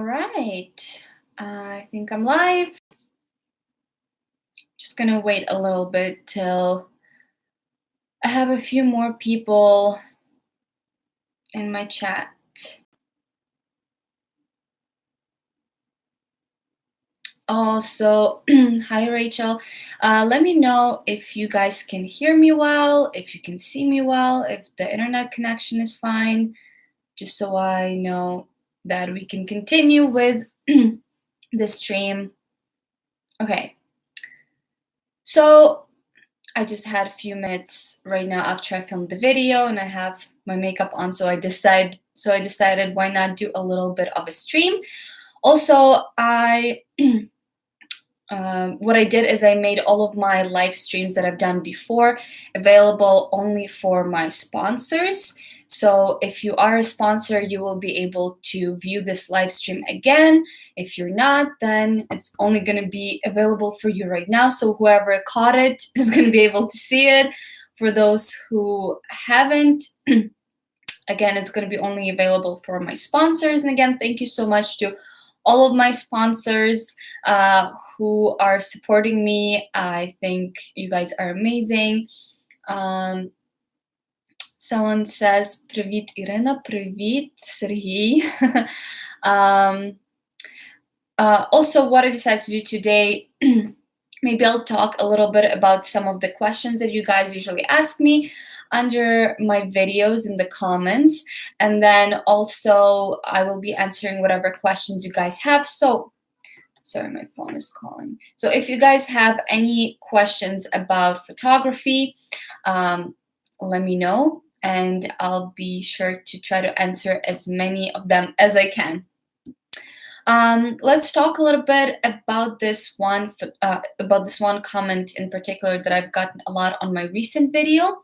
right. I think I'm live. Just gonna wait a little bit till I have a few more people in my chat. Also, hi Rachel. Let me know if you guys can hear me well, if you can see me well, if the internet connection is fine, just so I know that we can continue with the stream. Okay. So I just had a few minutes right now after I filmed the video and I have my makeup on, so I decided why not do a little bit of a stream. Also, what I did is I made all of my live streams that I've done before available only for my sponsors. So if you are a sponsor, you will be able to view this live stream again. If you're not, then it's only going to be available for you right now. So whoever caught it is going to be able to see it. For those who haven't, again, it's going to be only available for my sponsors. And again, thank you so much to all of my sponsors who are supporting me. I think you guys are amazing. Someone says, Привіт, Irina, Привіt, Sergey. Also, what I decided to do today, maybe I'll talk a little bit about some of the questions that you guys usually ask me under my videos in the comments. And then also I will be answering whatever questions you guys have. So, sorry, my phone is calling. So if you guys have any questions about photography, let me know and I'll be sure to try to answer as many of them as I can. Let's talk a little bit about this one comment in particular that I've gotten a lot on my recent video.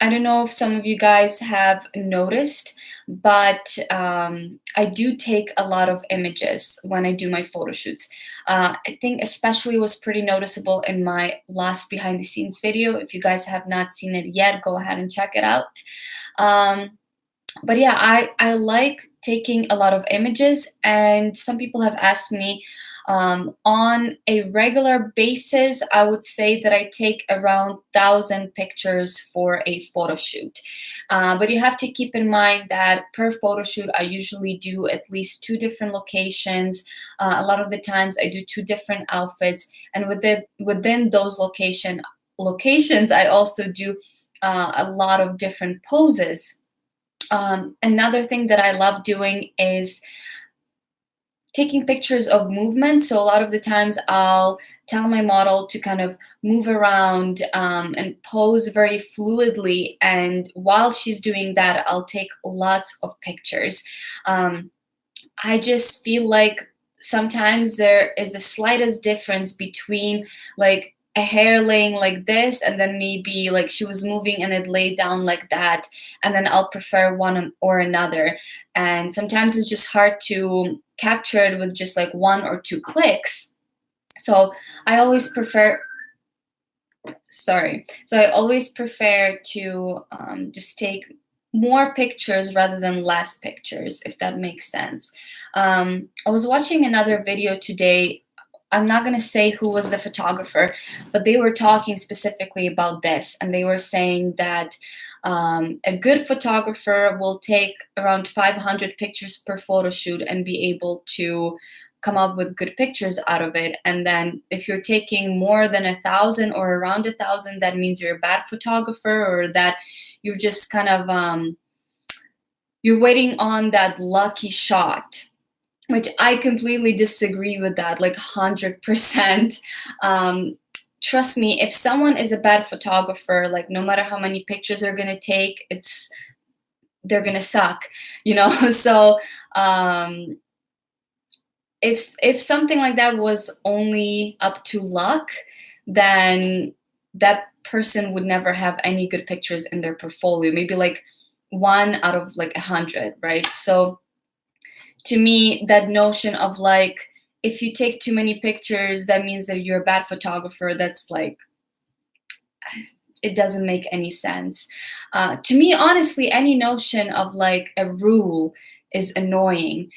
I don't know if some of you guys have noticed, but I do take a lot of images when I do my photo shoots. I think especially was pretty noticeable in my last behind the scenes video. If you guys have not seen it yet, go ahead and check it out. But yeah, I like taking a lot of images, and some people have asked me on a regular basis, I would say that I take around 1,000 pictures for a photo shoot. But you have to keep in mind that per photo shoot, I usually do at least 2 different locations. A lot of the times I do 2 different outfits, and within those locations, I also do a lot of different poses. Another thing that I love doing is taking pictures of movement. So a lot of the times I'll tell my model to kind of move around and pose very fluidly. And while she's doing that, I'll take lots of pictures. I just feel like sometimes there is the slightest difference between like a hair laying like this and then maybe like she was moving and it laid down like that, and then I'll prefer one or another. And sometimes it's just hard to capture it with just like 1 or 2 clicks. So I always prefer to just take more pictures rather than less pictures, if that makes sense. I was watching another video today. I'm not going to say who was the photographer, but they were talking specifically about this, and they were saying that a good photographer will take around 500 pictures per photo shoot and be able to come up with good pictures out of it. And then if you're taking more than 1,000 or around 1,000, that means you're a bad photographer, or that you're just kind of you're waiting on that lucky shot, which I completely disagree with that, like 100%. Trust me, if someone is a bad photographer, like no matter how many pictures they're gonna take, they're gonna suck, you know? So if something like that was only up to luck, then that person would never have any good pictures in their portfolio. Maybe like 1 out of like 100, right? So to me, that notion of like, if you take too many pictures, that means that you're a bad photographer, that's like, it doesn't make any sense. To me, honestly, any notion of like a rule is annoying.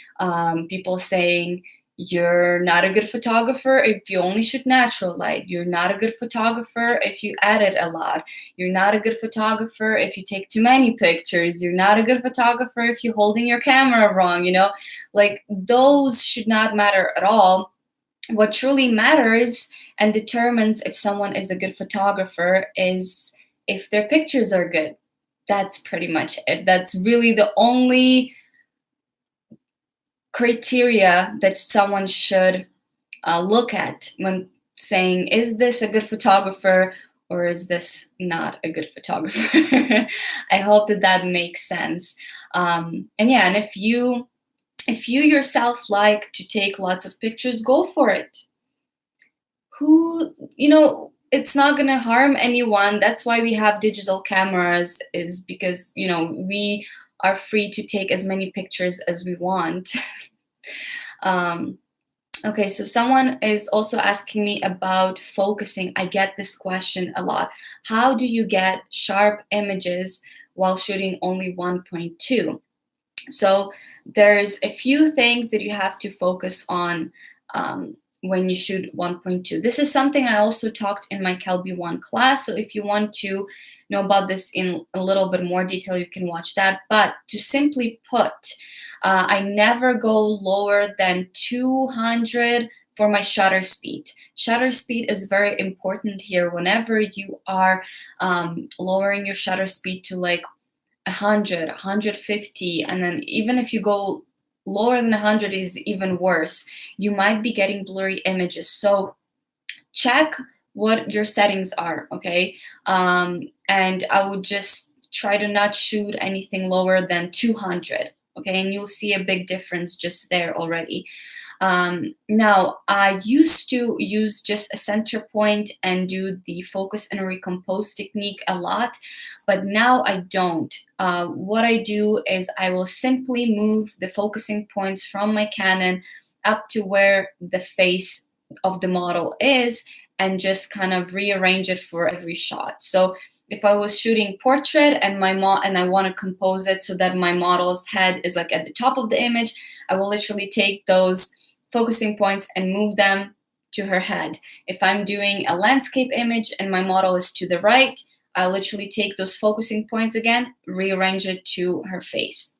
People saying, you're not a good photographer if you only shoot natural light. You're not a good photographer if you edit a lot. You're not a good photographer if you take too many pictures. You're not a good photographer if you're holding your camera wrong, Like, those should not matter at all. What truly matters and determines if someone is a good photographer is if their pictures are good. That's pretty much it. That's really the only criteria that someone should look at when saying, is this a good photographer or is this not a good photographer? I hope that that makes sense. And yeah, and if you yourself like to take lots of pictures, go for it. It's not going to harm anyone. That's why we have digital cameras, is because, we are free to take as many pictures as we want. Okay, so someone is also asking me about focusing. I get this question a lot. How do you get sharp images while shooting only 1.2? So there's a few things that you have to focus on when you shoot 1.2. This is something I also talked in my Kelby 1 class. So if you want to know about this in a little bit more detail, you can watch that. But to simply put, I never go lower than 200 for my shutter speed. Shutter speed is very important here. Whenever you are lowering your shutter speed to like 100, 150, and then even if you go lower than 100 is even worse. You might be getting blurry images. So check what your settings are, okay? And I would just try to not shoot anything lower than 200, okay? And you'll see a big difference just there already. Now, I used to use just a center point and do the focus and recompose technique a lot, but now I don't. What I do is I will simply move the focusing points from my Canon up to where the face of the model is and just kind of rearrange it for every shot. So if I was shooting portrait and I want to compose it so that my model's head is like at the top of the image, I will literally take those focusing points and move them to her head. If I'm doing a landscape image and my model is to the right, I'll literally take those focusing points again, rearrange it to her face.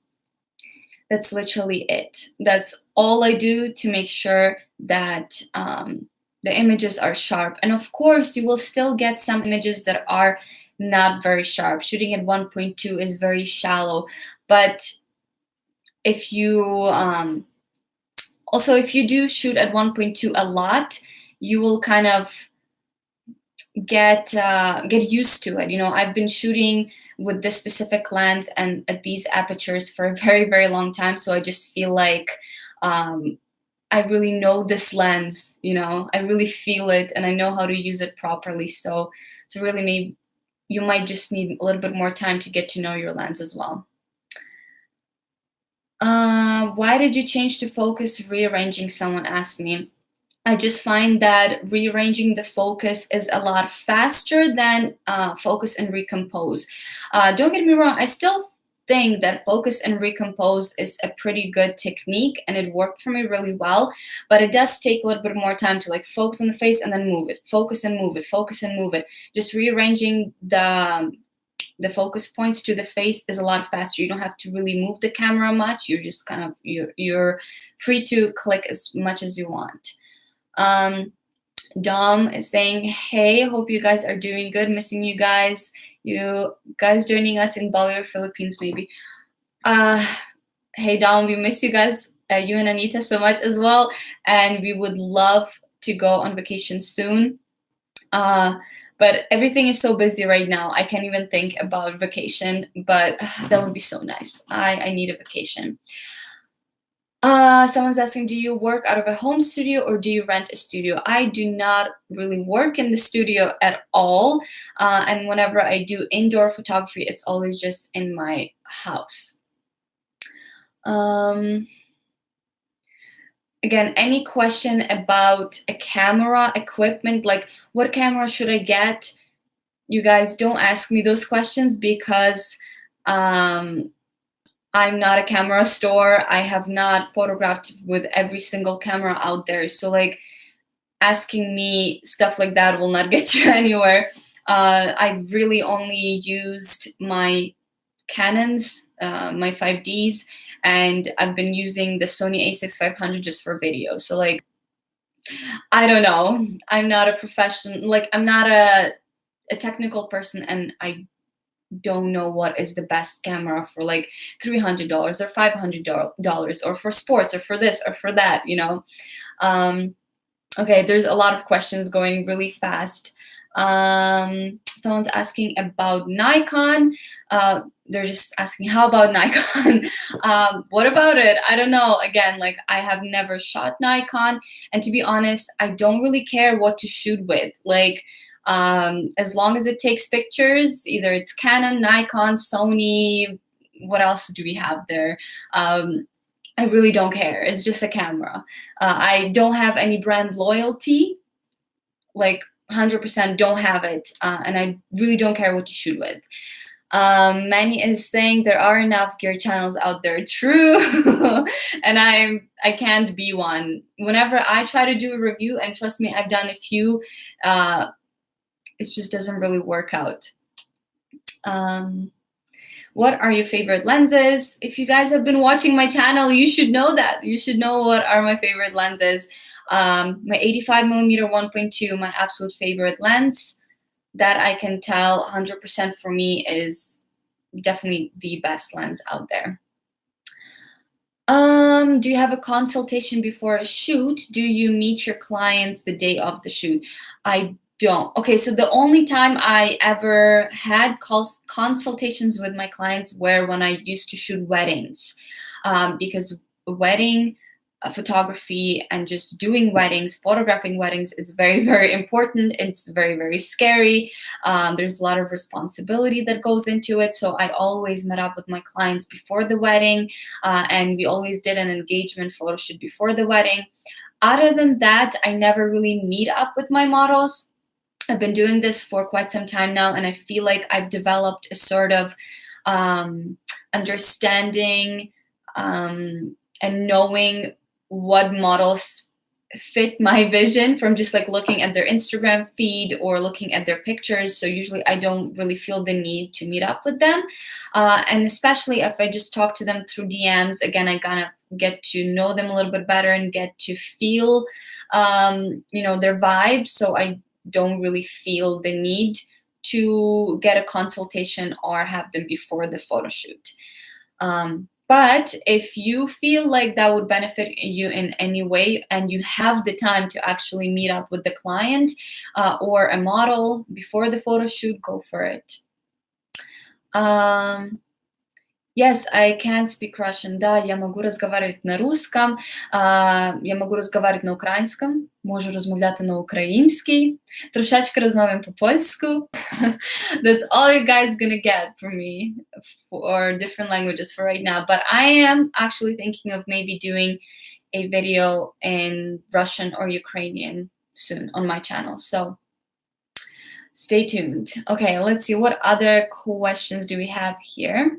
That's literally it. That's all I do to make sure that the images are sharp. And of course, you will still get some images that are not very sharp. Shooting at 1.2 is very shallow. But if you if you do shoot at 1.2 a lot, you will kind of get used to it. I've been shooting with this specific lens and at these apertures for a very, very long time. So I just feel like I really know this lens, I really feel it and I know how to use it properly. So really maybe you might just need a little bit more time to get to know your lens as well. Why did you change to focus rearranging? Someone asked me. I just find that rearranging the focus is a lot faster than focus and recompose. Don't get me wrong, I still think that focus and recompose is a pretty good technique and it worked for me really well, but it does take a little bit more time to like focus on the face and then move it, focus and move it, focus and move it. Just rearranging the focus points to the face is a lot faster. You don't have to really move the camera much. You're just kind of, you're free to click as much as you want. Dom is saying, hey, hope you guys are doing good. Missing you guys. You guys joining us in Baler, Philippines, maybe. Hey, Dom, we miss you guys, you and Anita, so much as well. And we would love to go on vacation soon. But everything is so busy right now. I can't even think about vacation, but that would be so nice. I need a vacation. Someone's asking, do you work out of a home studio or do you rent a studio? I do not really work in the studio at all. And whenever I do indoor photography, it's always just in my house. Again, any question about a camera, equipment, like what camera should I get? You guys don't ask me those questions because I'm not a camera store. I have not photographed with every single camera out there. So like asking me stuff like that will not get you anywhere. I really only used my Canons, my 5Ds, and I've been using the Sony a6500 just for video. So like, I don't know. I'm not a professional, like I'm not a technical person, and I don't know what is the best camera for like $300 or $500 or for sports or for this or for that, you know. Um, Okay, there's a lot of questions going really fast. Someone's asking about Nikon. They're just asking, how about Nikon? What about it? I don't know. Again, like I have never shot Nikon, and to be honest, I don't really care what to shoot with. Like, as long as it takes pictures, either it's Canon, Nikon, Sony. What else do we have there? I really don't care. It's just a camera. I don't have any brand loyalty, like 100% don't have it, and I really don't care what you shoot with. Manny is saying there are enough gear channels out there. True, and I can't be one. Whenever I try to do a review, and trust me, I've done a few, it just doesn't really work out. What are your favorite lenses? If you guys have been watching my channel, you should know that. You should know what are my favorite lenses. My 85mm 1.2, my absolute favorite lens. That I can tell 100% for me is definitely the best lens out there. Do you have a consultation before a shoot? Do you meet your clients the day of the shoot? I don't. Okay, so the only time I ever had consultations with my clients were when I used to shoot weddings, because wedding photography and just doing weddings, photographing weddings is very, very important. It's very, very scary. There's a lot of responsibility that goes into it. So I always met up with my clients before the wedding, and we always did an engagement photo shoot before the wedding. Other than that, I never really meet up with my models. I've been doing this for quite some time now, and I feel like I've developed a sort of understanding and knowing what models fit my vision from just like looking at their Instagram feed or looking at their pictures. So usually I don't really feel the need to meet up with them. And especially if I just talk to them through DMs, again, I kind of get to know them a little bit better and get to feel, their vibe. So I don't really feel the need to get a consultation or have them before the photo shoot. But if you feel like that would benefit you in any way and you have the time to actually meet up with the client or a model before the photo shoot, go for it. Yes, I can speak Russian. Да, я можу розмовляти на русском, я можу розмовляти на українському, можу розмовляти на українській, трошечки розмовляємо по-польську. That's all you guys gonna get from me for different languages for right now. But I am actually thinking of maybe doing a video in Russian or Ukrainian soon on my channel. So stay tuned. Okay, let's see. What other questions do we have here?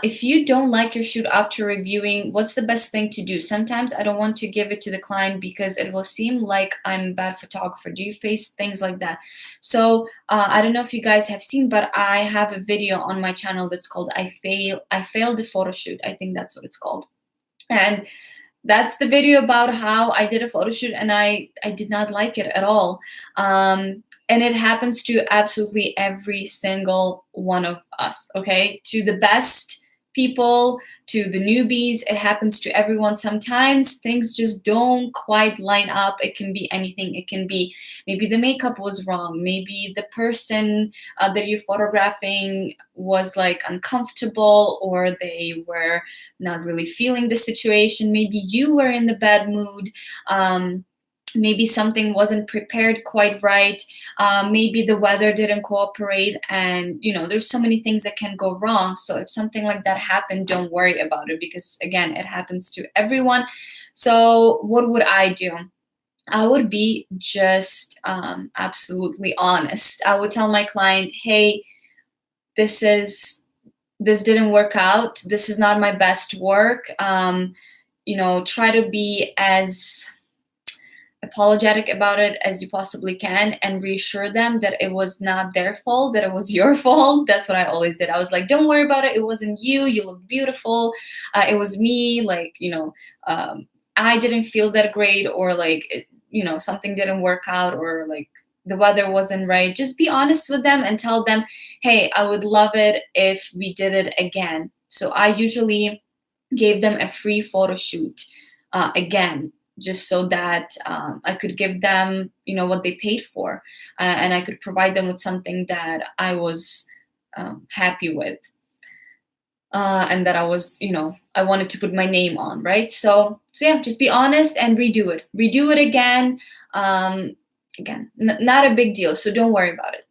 If you don't like your shoot after reviewing, what's the best thing to do? Sometimes I don't want to give it to the client because it will seem like I'm a bad photographer. Do you face things like that? So I don't know if you guys have seen, but I have a video on my channel that's called I failed the photo shoot. I think that's what it's called. And that's the video about how I did a photo shoot and I did not like it at all. And it happens to absolutely every single one of us, okay? To the best people, to the newbies, it happens to everyone. Sometimes things just don't quite line up. It can be anything. It can be maybe the makeup was wrong. Maybe the person that you're photographing was like uncomfortable, or they were not really feeling the situation. Maybe you were in the bad mood. Maybe something wasn't prepared quite right. Maybe the weather didn't cooperate, and there's so many things that can go wrong. So if something like that happened, don't worry about it, because again, it happens to everyone. So what would I do? I would be just absolutely honest. I would tell my client, hey, this is this didn't work out. This is not my best work. Try to be as apologetic about it as you possibly can and reassure them that it was not their fault, that it was your fault. That's what I always did. I was like, don't worry about it. It wasn't you. You look beautiful. It was me. I didn't feel that great, or something didn't work out, or like the weather wasn't right. Just be honest with them and tell them, hey, I would love it if we did it again. So I usually gave them a free photo shoot again, just so that I could give them, what they paid for, and I could provide them with something that I was happy with, and that I was, I wanted to put my name on, right? So yeah, just be honest and redo it again. Again, not a big deal, so don't worry about it.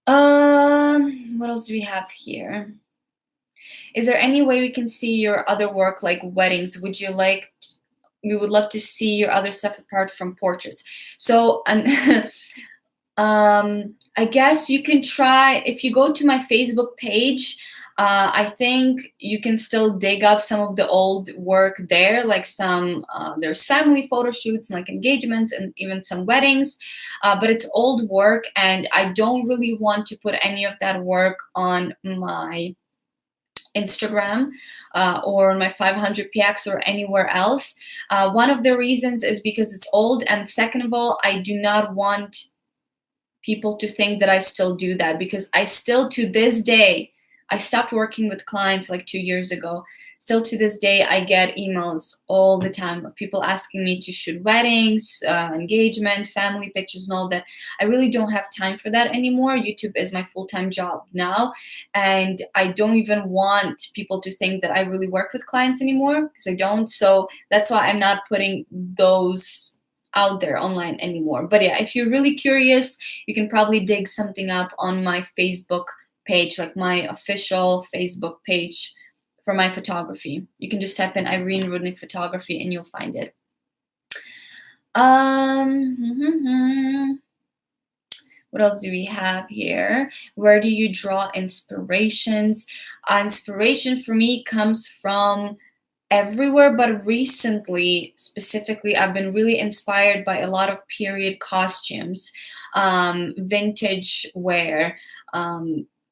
What else do we have here? Is there any way we can see your other work, like weddings? We would love to see your other stuff apart from portraits. So, I guess you can try, if you go to my Facebook page, I think you can still dig up some of the old work there, like there's family photo shoots and like engagements and even some weddings, but it's old work, and I don't really want to put any of that work on my Instagram or my 500px or anywhere else. One of the reasons is because it's old, and second of all, I do not want people to think that I still do that, because I still, to this day, I stopped working with clients like 2 years ago. Still to this day, I get emails all the time of people asking me to shoot weddings, engagement, family pictures, and all that. I really don't have time for that anymore. YouTube is my full-time job now, and I don't even want people to think that I really work with clients anymore, because I don't. So that's why I'm not putting those out there online anymore. But yeah, if you're really curious, you can probably dig something up on my Facebook page, like my official Facebook page for my photography. You can just type in Irene Rudnick photography and you'll find it. What else do we have here? Where do you draw inspirations? Inspiration for me comes from everywhere, but recently, specifically, I've been really inspired by a lot of period costumes, vintage wear.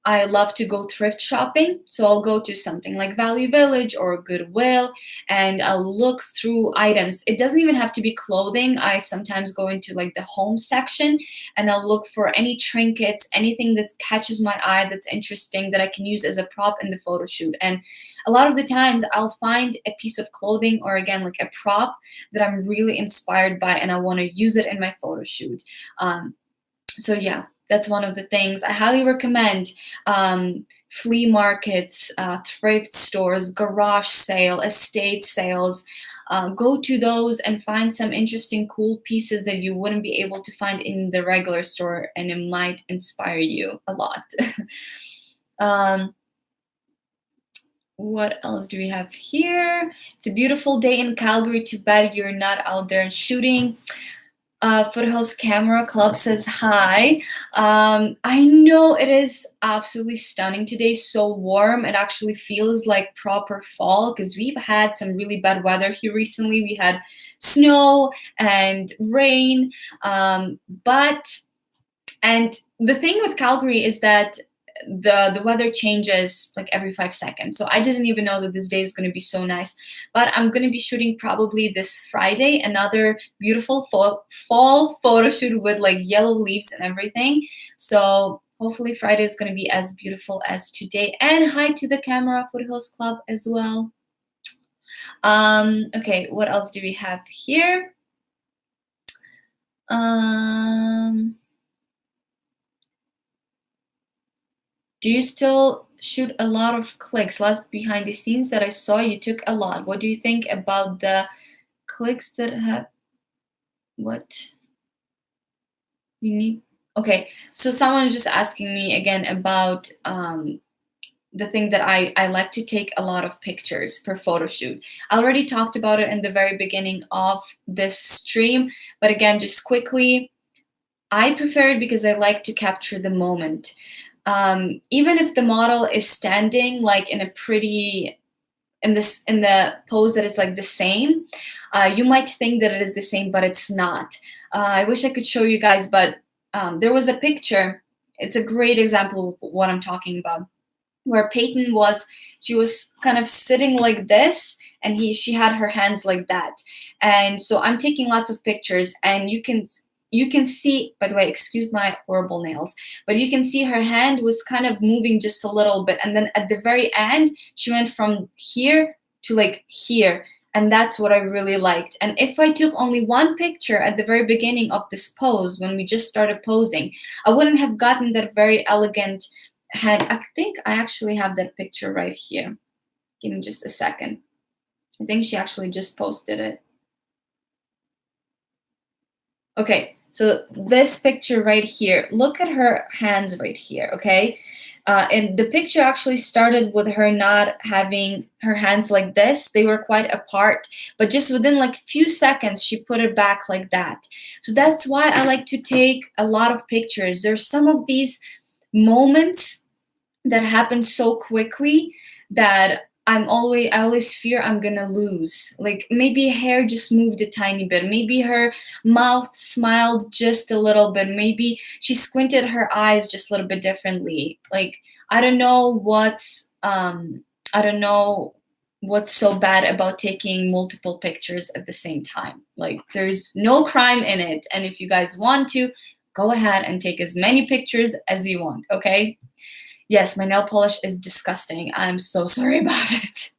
I love to go thrift shopping, so I'll go to something like Value Village or Goodwill, and I'll look through items. It doesn't even have to be clothing. I sometimes go into like the home section, and I'll look for any trinkets, anything that catches my eye, that's interesting, that I can use as a prop in the photo shoot. And a lot of the times I'll find a piece of clothing, or again, like a prop that I'm really inspired by and I want to use it in my photo shoot. So yeah, that's one of the things I highly recommend. Flea markets, thrift stores, garage sale, estate sales. Go to those and find some interesting, cool pieces that you wouldn't be able to find in the regular store, and it might inspire you a lot. What else do we have here? It's a beautiful day in Calgary. Too bad you're not out there shooting. Foothills Camera Club says hi. I know it is absolutely stunning today, so warm. It actually feels like proper fall, because we've had some really bad weather here recently. We had snow and rain, and the thing with Calgary is that the weather changes like every 5 seconds. So I didn't even know that this day is going to be so nice. But I'm going to be shooting probably this Friday another beautiful fall photo shoot with like yellow leaves and everything. So hopefully Friday is going to be as beautiful as today. And hi to the Camera Foothills Club as well. Okay, what else do we have here? Do you still shoot a lot of clicks? Last behind the scenes that I saw, you took a lot. What do you think about the clicks that have what you need? Okay, so someone is just asking me again about the thing that I like to take a lot of pictures per photo shoot. I already talked about it in the very beginning of this stream, but again, just quickly, I prefer it because I like to capture the moment. Even if the model is standing like in a pretty in the pose that is like the same, you might think that it is the same, but it's not. I wish I could show you guys, but there was a picture. It's a great example of what I'm talking about, where Peyton was, she was kind of sitting like this, and she had her hands like that. And so I'm taking lots of pictures, and you can see, by the way, excuse my horrible nails, but you can see her hand was kind of moving just a little bit, and then at the very end she went from here to like here, and that's what I really liked. And if I took only one picture at the very beginning of this pose, when we just started posing, I wouldn't have gotten that very elegant hand. I think I actually have that picture right here. Give me just a second. I think she actually just posted it. Okay, so this picture right here, look at her hands right here, okay? And the picture actually started with her not having her hands like this. They were quite apart, but just within like few seconds, she put it back like that. So that's why I like to take a lot of pictures. There's some of these moments that happen so quickly that I always fear I'm gonna lose. Like maybe hair just moved a tiny bit. Maybe her mouth smiled just a little bit. Maybe she squinted her eyes just a little bit differently. Like I don't know I don't know what's so bad about taking multiple pictures at the same time. Like there's no crime in it. And if you guys want to, go ahead and take as many pictures as you want, okay? Yes, my nail polish is disgusting. I'm so sorry about it.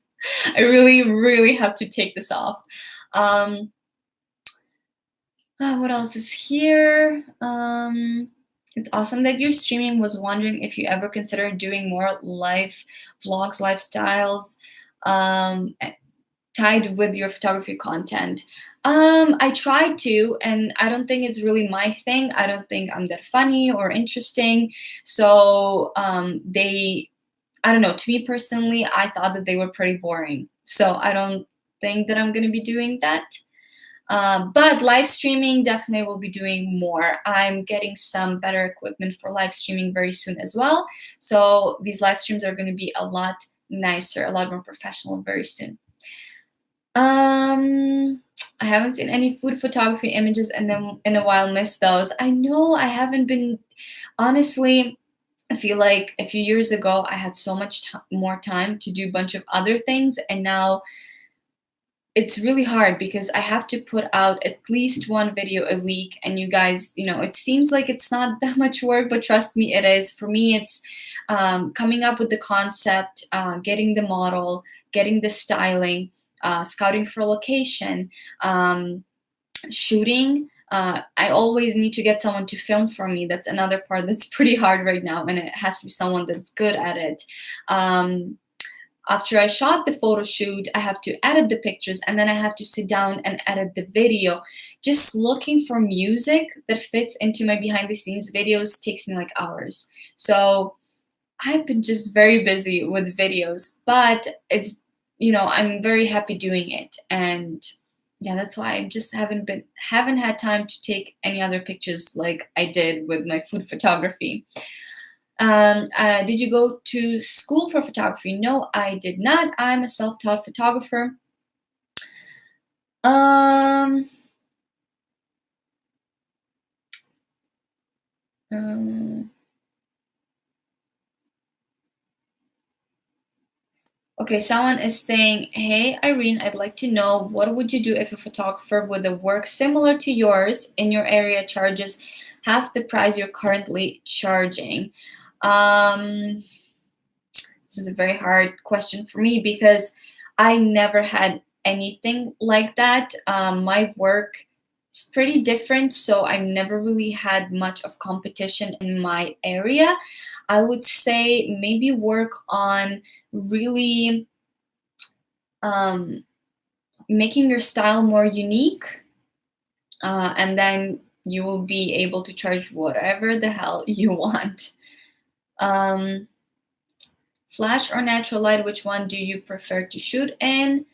I really, really have to take this off. What else is here? It's awesome that you're streaming. Was wondering if you ever considered doing more live vlogs, lifestyles, tied with your photography content. I tried to, and I don't think it's really my thing. I don't think I'm that funny or interesting. So I don't know. To me personally, I thought that they were pretty boring. So I don't think that I'm going to be doing that. But live streaming definitely will be doing more. I'm getting some better equipment for live streaming very soon as well. So these live streams are going to be a lot nicer, a lot more professional very soon. I haven't seen any food photography images and then in a while. Miss those. I know I haven't been, honestly. I feel like a few years ago I had so much more time to do a bunch of other things, and now it's really hard because I have to put out at least one video a week. And you guys, it seems like it's not that much work, but trust me, it is. For me, it's coming up with the concept, getting the model, getting the styling, scouting for location, shooting. I always need to get someone to film for me. That's another part that's pretty hard right now, and it has to be someone that's good at it. After I shot the photo shoot, I have to edit the pictures, and then I have to sit down and edit the video. Just looking for music that fits into my behind the scenes videos takes me like hours. So I've been just very busy with videos, but it's, I'm very happy doing it. And yeah, that's why I just haven't had time to take any other pictures like I did with my food photography. Did you go to school for photography? No, I did not. I'm a self-taught photographer. Um, okay, someone is saying, hey, Irene, I'd like to know, what would you do if a photographer with a work similar to yours in your area charges half the price you're currently charging? This is a very hard question for me because I never had anything like that. My work is pretty different, so I never really had much of competition in my area. I would say maybe work on really making your style more unique, and then you will be able to charge whatever the hell you want. Flash or natural light, which one do you prefer to shoot in?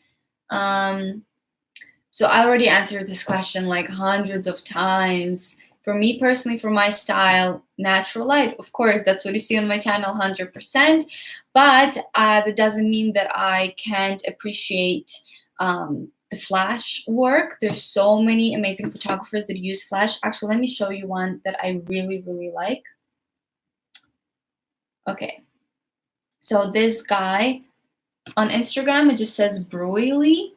So I already answered this question like hundreds of times. For me personally, for my style, natural light, of course, that's what you see on my channel 100%. But that doesn't mean that I can't appreciate the flash work. There's so many amazing photographers that use flash. Actually, let me show you one that I really, really like. Okay. So this guy on Instagram, it just says Broily.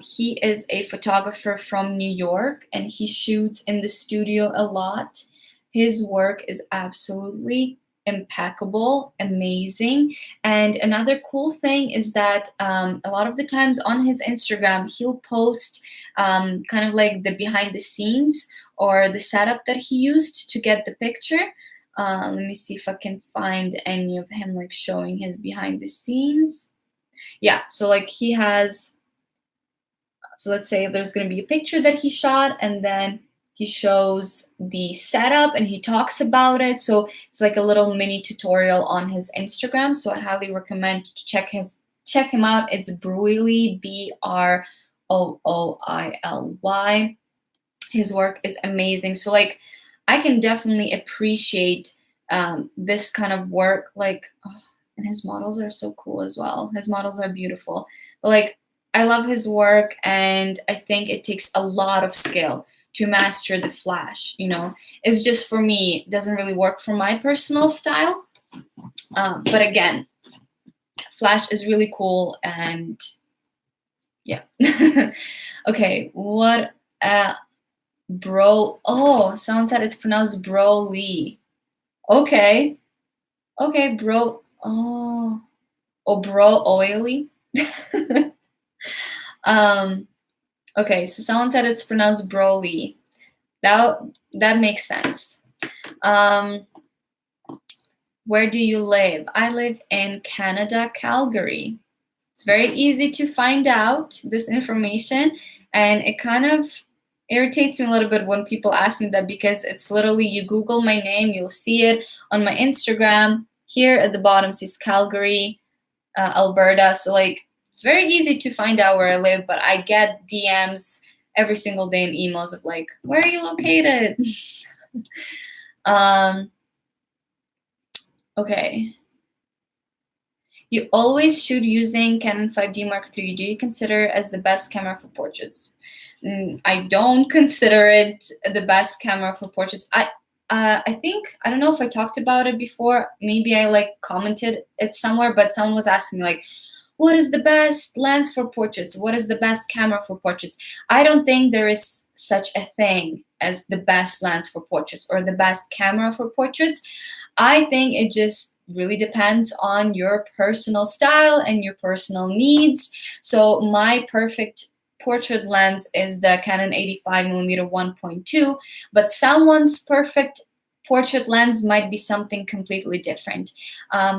He is a photographer from New York and he shoots in the studio a lot. His work is absolutely impeccable, amazing. And another cool thing is that a lot of the times on his Instagram, he'll post kind of like the behind the scenes or the setup that he used to get the picture. Let me see if I can find any of him like showing his behind the scenes. Yeah, so like he has, so let's say there's going to be a picture that he shot and then he shows the setup and he talks about it. So it's like a little mini tutorial on his Instagram. So I highly recommend to check him out. It's Broily, Broooily. His work is amazing. So like I can definitely appreciate this kind of work. Like, oh, and his models are so cool as well. His models are beautiful. But like I love his work, and I think it takes a lot of skill to master the flash. You know, it's just for me, it doesn't really work for my personal style. But again, flash is really cool, and yeah. Okay, what? Oh, someone said it's pronounced Broly. Okay, okay, bro. Oh, bro, oily. Okay, so someone said it's pronounced Broly. That makes sense. Where do you live? I live in Canada, Calgary. It's very easy to find out this information, and it kind of irritates me a little bit when people ask me that, because it's literally, you Google my name, you'll see it on my Instagram. Here at the bottom says Calgary, Alberta. So like it's very easy to find out where I live, but I get DMs every single day and emails of like, where are you located? Okay. You always shoot using Canon 5D Mark III. Do you consider it as the best camera for portraits? I don't consider it the best camera for portraits. I think, I don't know if I talked about it before. Maybe I like commented it somewhere, but someone was asking me like, what is the best lens for portraits? What is the best camera for portraits? I don't think there is such a thing as the best lens for portraits or the best camera for portraits. I think it just really depends on your personal style and your personal needs. So my perfect portrait lens is the Canon 85mm 1.2, but someone's perfect portrait lens might be something completely different.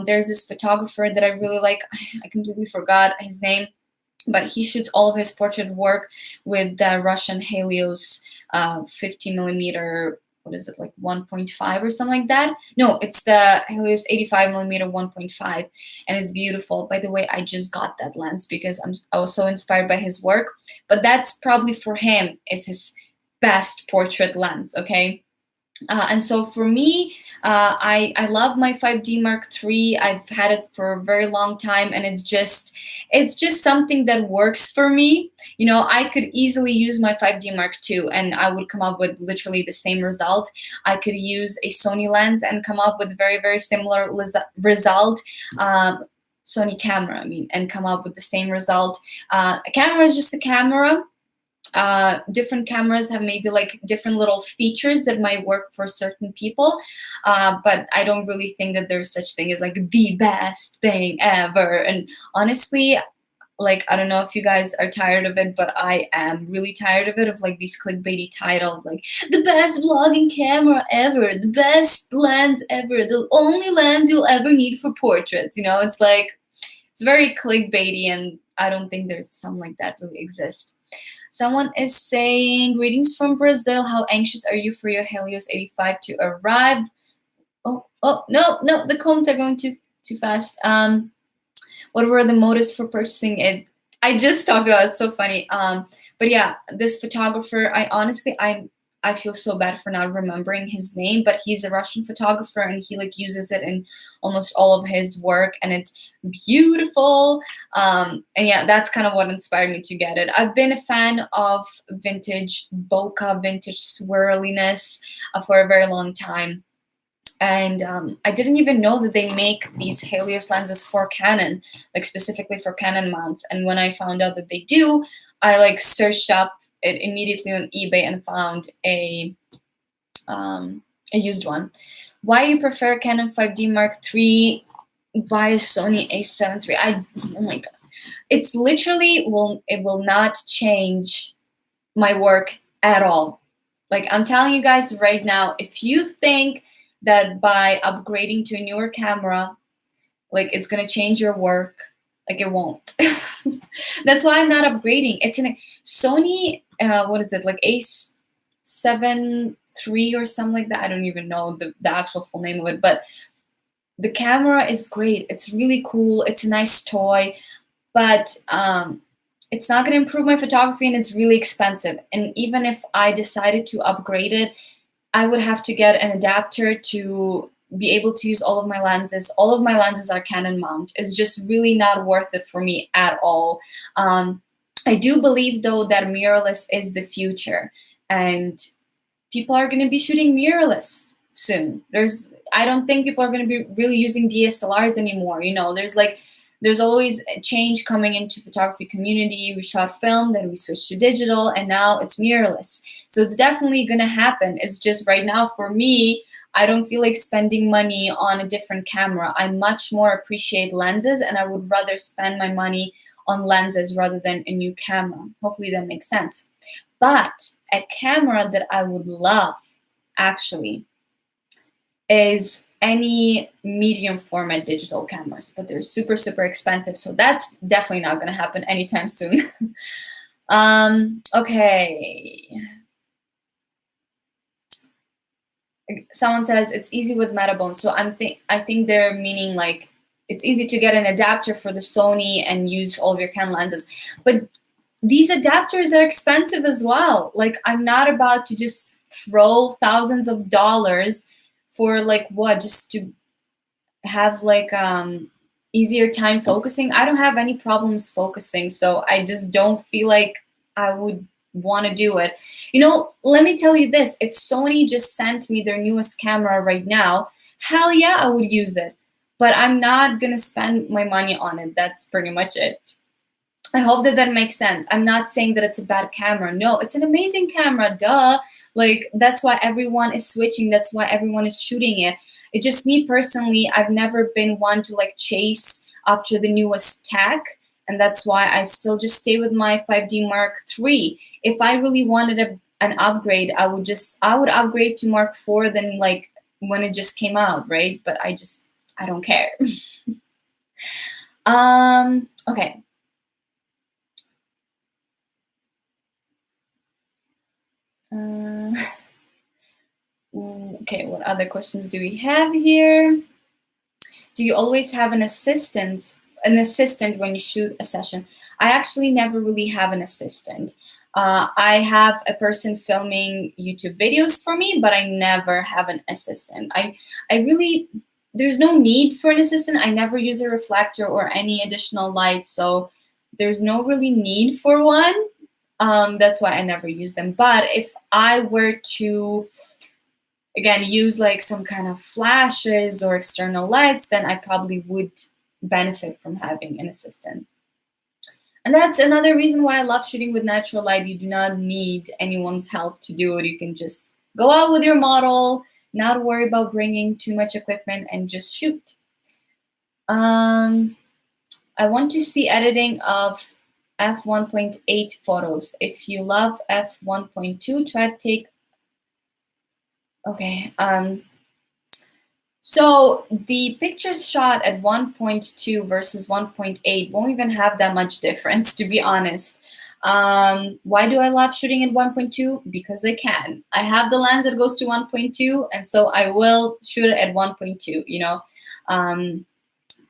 There's this photographer that I really like. I completely forgot his name, but he shoots all of his portrait work with the Russian Helios 50mm, what is it, like 1.5 or something like that? No, it's the Helios 85mm 1.5, and it's beautiful. By the way, I just got that lens because I was so inspired by his work, but that's probably for him is his best portrait lens, okay? And so for me, I love my 5D Mark III. I've had it for a very long time, and it's just something that works for me. You know, I could easily use my 5D Mark II, and I would come up with literally the same result. I could use a Sony lens and come up with very, very similar result. Sony camera, I mean, and come up with the same result. A camera is just a camera. Different cameras have maybe like different little features that might work for certain people, but I don't really think that there's such thing as like the best thing ever. And honestly, like, I don't know if you guys are tired of it, but I am really tired of it, of like these clickbaity titles like the best vlogging camera ever, the best lens ever, the only lens you'll ever need for portraits. You know, it's like, it's very clickbaity, and I don't think there's something like that really exists. Someone is saying, greetings from Brazil. How anxious are you for your Helios 85 to arrive? Oh, no, the comments are going too fast. What were the motives for purchasing it? I just talked about it. It's so funny. But yeah, this photographer, I I feel so bad for not remembering his name, but he's a Russian photographer and he like uses it in almost all of his work and it's beautiful. And yeah, that's kind of what inspired me to get it. I've been a fan of vintage bokeh, vintage swirliness for a very long time. And I didn't even know that they make these Helios lenses for Canon, like specifically for Canon mounts. And when I found out that they do, I like searched up it immediately on eBay and found a used one. Why you prefer Canon 5D Mark III by Sony A7 III? Oh my god, it's literally it will not change my work at all. Like I'm telling you guys right now, if you think that by upgrading to a newer camera, like it's gonna change your work, like it won't. That's why I'm not upgrading. It's in Sony, what is it, like A7 III or something like that. I don't even know the actual full name of it, but the camera is great. It's really cool. It's a nice toy, but it's not going to improve my photography and it's really expensive. And even if I decided to upgrade it, I would have to get an adapter to be able to use all of my lenses. All of my lenses are Canon mount. It's just really not worth it for me at all. I do believe though that mirrorless is the future and people are going to be shooting mirrorless soon. I don't think people are going to be really using DSLRs anymore. You know, there's always a change coming into photography community. We shot film, then we switched to digital, and now it's mirrorless. So it's definitely going to happen. It's just right now for me, I don't feel like spending money on a different camera. I much more appreciate lenses and I would rather spend my money on lenses rather than a new camera. Hopefully that makes sense. But a camera that I would love actually is any medium format digital cameras, but they're super, super expensive. So that's definitely not going to happen anytime soon. Okay. Someone says it's easy with Metabone. So I think they're meaning like it's easy to get an adapter for the Sony and use all of your Canon lenses. But these adapters are expensive as well. Like I'm not about to just throw thousands of dollars for like what, just to have like easier time focusing. I don't have any problems focusing, so I just don't feel like I would want to do it. You know, let me tell you this, if Sony just sent me their newest camera right now, hell yeah, I would use it. But I'm not gonna spend my money on it. That's pretty much it. I hope that that makes sense. I'm not saying that it's a bad camera. No, it's an amazing camera, duh. Like, that's why everyone is switching. That's why everyone is shooting it. It's just me personally, I've never been one to like chase after the newest tech. And that's why I still just stay with my 5D Mark III. If I really wanted an upgrade, I would upgrade to Mark IV than like when it just came out, right? But I don't care. Okay. Okay, what other questions do we have here? Do you always have an assistant when you shoot a session? I actually never really have an assistant. I have a person filming YouTube videos for me, but I never have an assistant. There's no need for an assistant. I never use a reflector or any additional light, so there's no really need for one. That's why I never use them. But if I were to, again, use like some kind of flashes or external lights, then I probably would benefit from having an assistant. And that's another reason why I love shooting with natural light. You do not need anyone's help to do it. You can just go out with your model, not worry about bringing too much equipment, and just shoot. I want to see editing of f1.8 photos. If you love f1.2, try to take. Okay. So the pictures shot at 1.2 versus 1.8 won't even have that much difference, to be honest. Why do I love shooting at 1.2? Because I can. I have the lens that goes to 1.2, and so I will shoot it at 1.2, you know.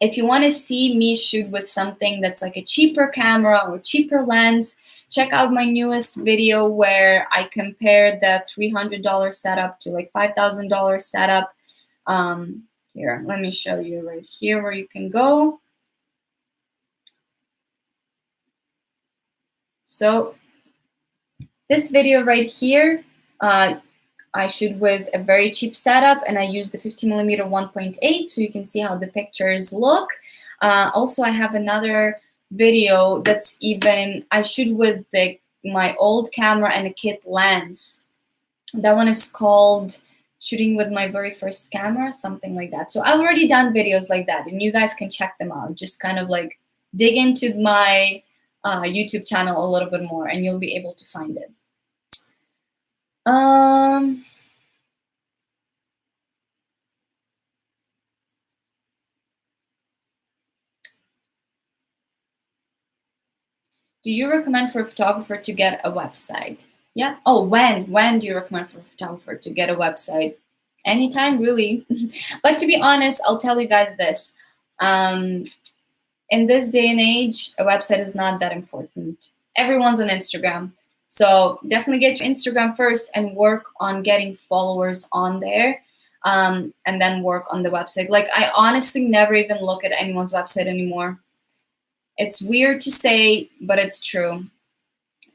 If you want to see me shoot with something that's like a cheaper camera or cheaper lens, check out my newest video where I compared the $300 setup to like $5,000 setup. Here, let me show you right here where you can go. So this video right here, I shoot with a very cheap setup, and I use the 50mm 1.8, so you can see how the pictures look. Also, I have another video that's even, I shoot with my old camera and a kit lens. That one is called Shooting with My Very First Camera, something like that. So I've already done videos like that, and you guys can check them out. Just kind of like dig into my YouTube channel a little bit more, and you'll be able to find it. Do you recommend for a photographer to get a website? Yeah. Oh, when do you recommend for a photographer to get a website? Anytime, really. But to be honest, I'll tell you guys this. In this day and age, a website is not that important. Everyone's on Instagram. So definitely get your Instagram first and work on getting followers on there. And then work on the website. Like, I honestly never even look at anyone's website anymore. It's weird to say, but it's true.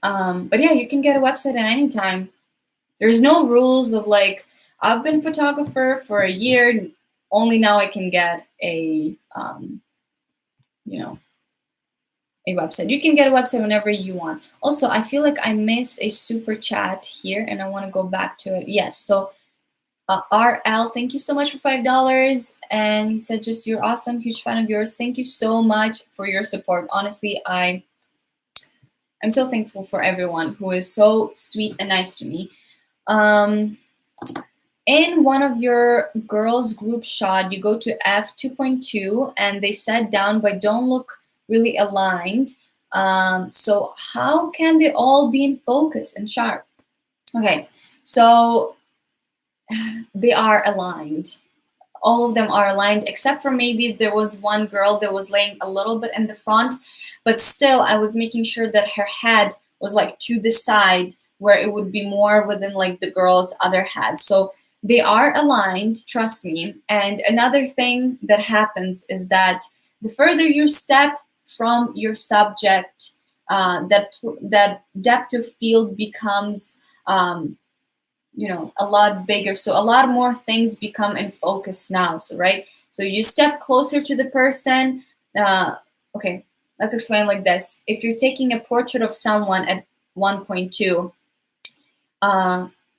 But yeah, you can get a website at any time. There's no rules of like, I've been photographer for a year, only now I can get a, a website. You can get a website whenever you want. Also, I feel like I missed a super chat here, and I want to go back to it. Yes, so RL, thank you so much for $5. And he said, just, you're awesome, huge fan of yours. Thank you so much for your support. Honestly, I'm so thankful for everyone who is so sweet and nice to me. In one of your girls group shot, you go to f2.2 and they sat down but don't look really aligned. So how can they all be in focus and sharp? Okay, so they are aligned. All of them are aligned, except for maybe there was one girl that was laying a little bit in the front, but still I was making sure that her head was like to the side where it would be more within like the girl's other head. So they are aligned, trust me. And another thing that happens is that the further you step from your subject, that depth of field becomes a lot bigger. So a lot more things become in focus now. So, right? So you step closer to the person. Okay, let's explain like this. If you're taking a portrait of someone at 1.2,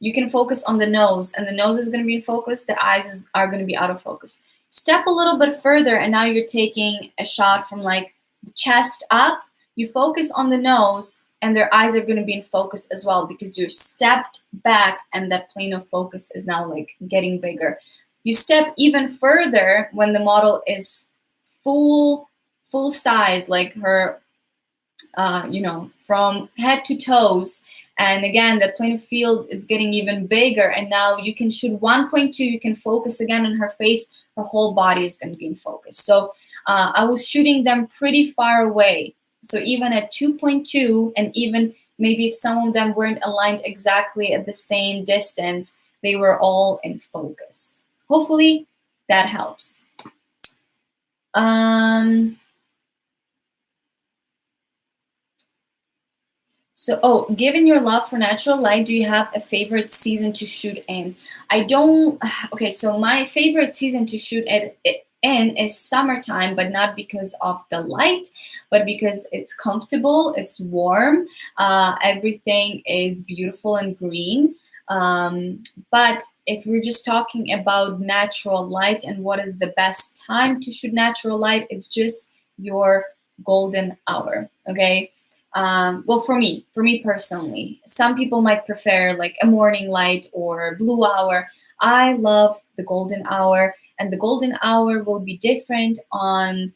you can focus on the nose, and the nose is going to be in focus. The eyes are going to be out of focus. Step a little bit further, and now you're taking a shot from like the chest up. You focus on the nose, and their eyes are going to be in focus as well because you're stepped back, and that plane of focus is now like getting bigger. You step even further when the model is full size, like her, from head to toes. And again, the plane of field is getting even bigger. And now you can shoot 1.2, you can focus again on her face, her whole body is going to be in focus. So I was shooting them pretty far away. So even at 2.2, and even maybe if some of them weren't aligned exactly at the same distance, they were all in focus. Hopefully that helps. So, given your love for natural light, do you have a favorite season to shoot in? I don't. Okay, so my favorite season to shoot in is summertime, but not because of the light, but because it's comfortable, it's warm, everything is beautiful and green. But if we're just talking about natural light and what is the best time to shoot natural light, it's just your golden hour, okay? Well, for me personally, some people might prefer like a morning light or blue hour. I love the golden hour, and the golden hour will be different on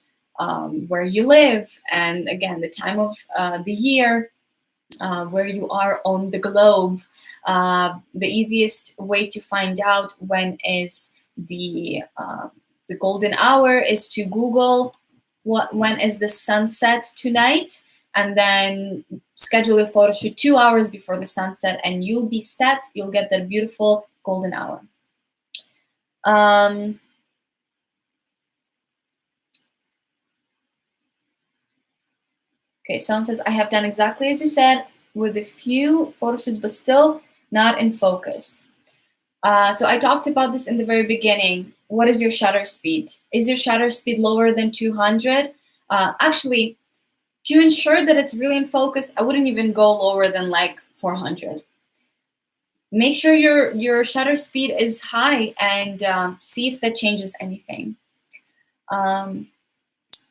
where you live, and again, the time of the year, where you are on the globe. The easiest way to find out when is the golden hour is to Google when is the sunset tonight. and then schedule your photo shoot 2 hours before the sunset, and you'll be set. You'll get that beautiful golden hour. Okay, someone says, I have done exactly as you said with a few photo shoots, but still not in focus. So I talked about this in the very beginning. What is your shutter speed? Is your shutter speed lower than 200? Actually, to ensure that it's really in focus, I wouldn't even go lower than like 400. Make sure your shutter speed is high, and see if that changes anything.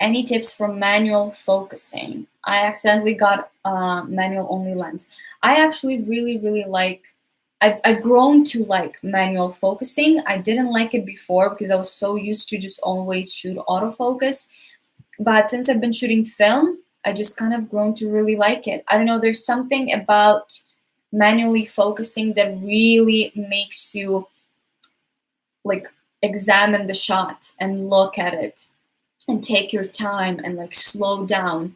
Any tips for manual focusing? I accidentally got manual only lens. I actually really like, I've grown to like manual focusing. I didn't like it before because I was so used to just always shoot autofocus. But since I've been shooting film, I just kind of grown to really like it. I don't know, there's something about manually focusing that really makes you like examine the shot and look at it and take your time and like slow down.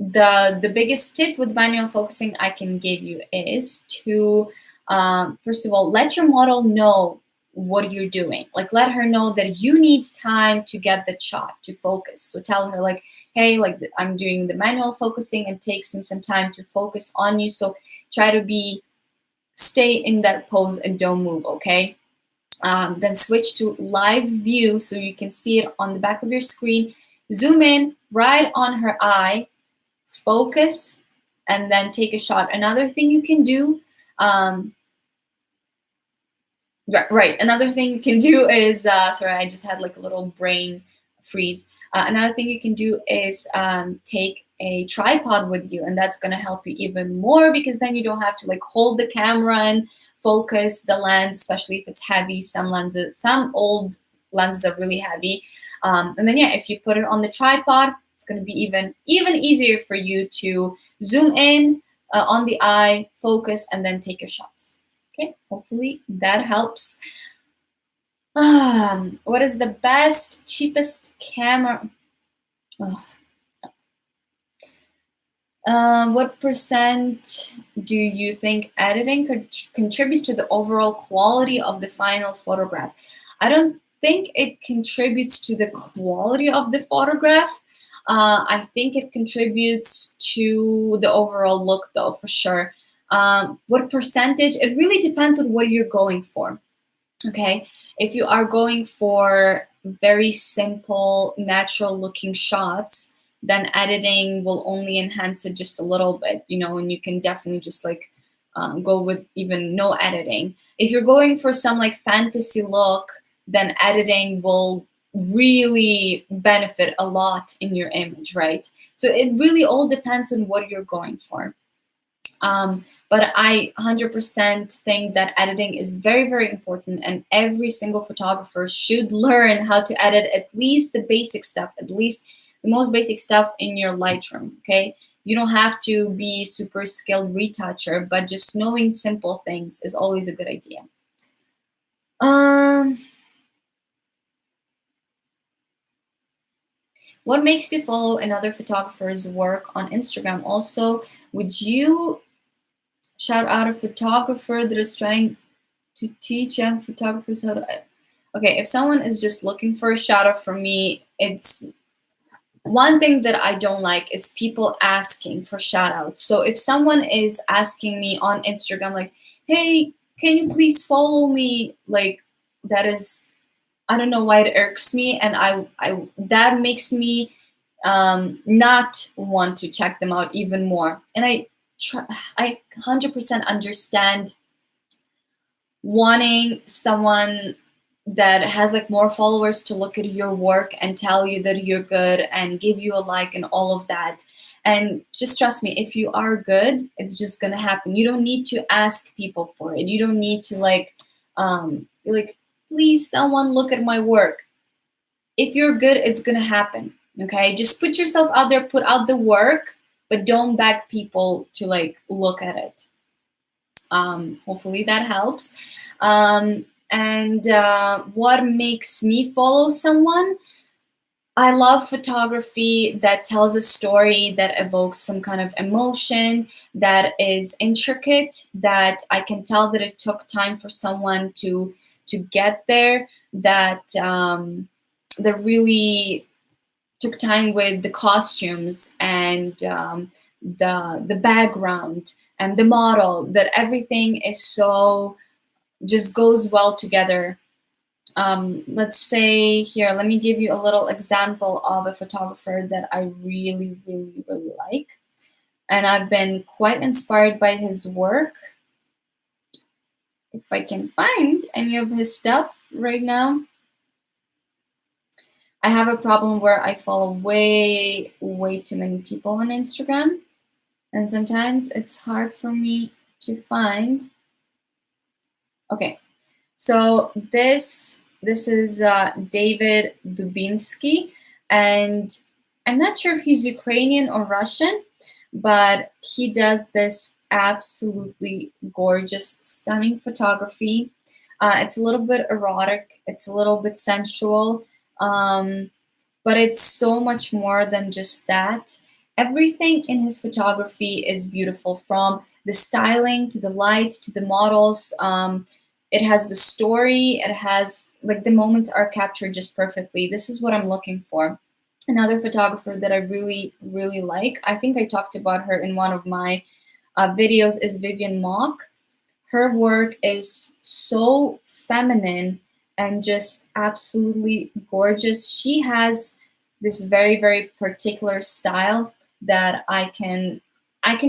The biggest tip with manual focusing I can give you is to first of all, let your model know what you're doing. Like, let her know that you need time to get the shot to focus. So tell her like, hey, like I'm doing the manual focusing, and takes me some time to focus on you. So try to stay in that pose and don't move, okay? Then switch to live view so you can see it on the back of your screen. Zoom in right on her eye, focus, and then take a shot. Another thing you can do, another thing you can do is, sorry, I just had like a little brain freeze. Another thing you can do is take a tripod with you, and that's going to help you even more, because then you don't have to like hold the camera and focus the lens, especially if it's heavy. Some old lenses are really heavy. And then yeah, if you put it on the tripod, it's going to be even easier for you to zoom in on the eye, focus, and then take your shots. Okay, hopefully that helps. What is the best, cheapest camera? What percent do you think editing contributes to the overall quality of the final photograph? I don't think it contributes to the quality of the photograph. I think it contributes to the overall look, though, for sure. What percentage? It really depends on what you're going for. Okay, if you are going for very simple, natural-looking shots, then editing will only enhance it just a little bit, and you can definitely just like go with even no editing. If you're going for some like fantasy look, then editing will really benefit a lot in your image, right? So it really all depends on what you're going for. But I 100% think that editing is very important, and every single photographer should learn how to edit at least the basic stuff, at least the most basic stuff in your Lightroom, okay? You don't have to be super skilled retoucher, but just knowing simple things is always a good idea. What makes you follow another photographer's work on Instagram? Also, would you shout out a photographer that is trying to teach young photographers how to... Okay, if someone is just looking for a shout out from me, it's one thing that I don't like is people asking for shout outs. So if someone is asking me on Instagram like, hey, can you please follow me? Like, that is, I don't know why it irks me, and I that makes me not want to check them out even more. And I 100% understand wanting someone that has like more followers to look at your work and tell you that you're good and give you a like and all of that. And just trust me, if you are good, it's just gonna happen. You don't need to ask people for it. You don't need to like be like, please someone look at my work. If you're good, it's gonna happen. Okay, just put yourself out there, put out the work, but don't beg people to like look at it. Hopefully that helps. And what makes me follow someone? I love photography that tells a story, that evokes some kind of emotion, that is intricate, that I can tell that it took time for someone to get there, that really took time with the costumes and the background and the model, that everything is so just goes well together. Let's say here, let me give you a little example of a photographer that I really, really, really like. And I've been quite inspired by his work. If I can find any of his stuff right now. I have a problem where I follow way, way too many people on Instagram. And sometimes it's hard for me to find. Okay, so this is David Dubinsky, and I'm not sure if he's Ukrainian or Russian, but he does this absolutely gorgeous, stunning photography. It's a little bit erotic, it's a little bit sensual, um, but it's so much more than just that. Everything in his photography is beautiful, from the styling to the light to the models. It has the story, it has like the moments are captured just perfectly. This is what I'm looking for. Another photographer that I really, really like, I think I talked about her in one of my videos, is Vivian Mock. Her work is so feminine and just absolutely gorgeous. She has this very, very particular style that I can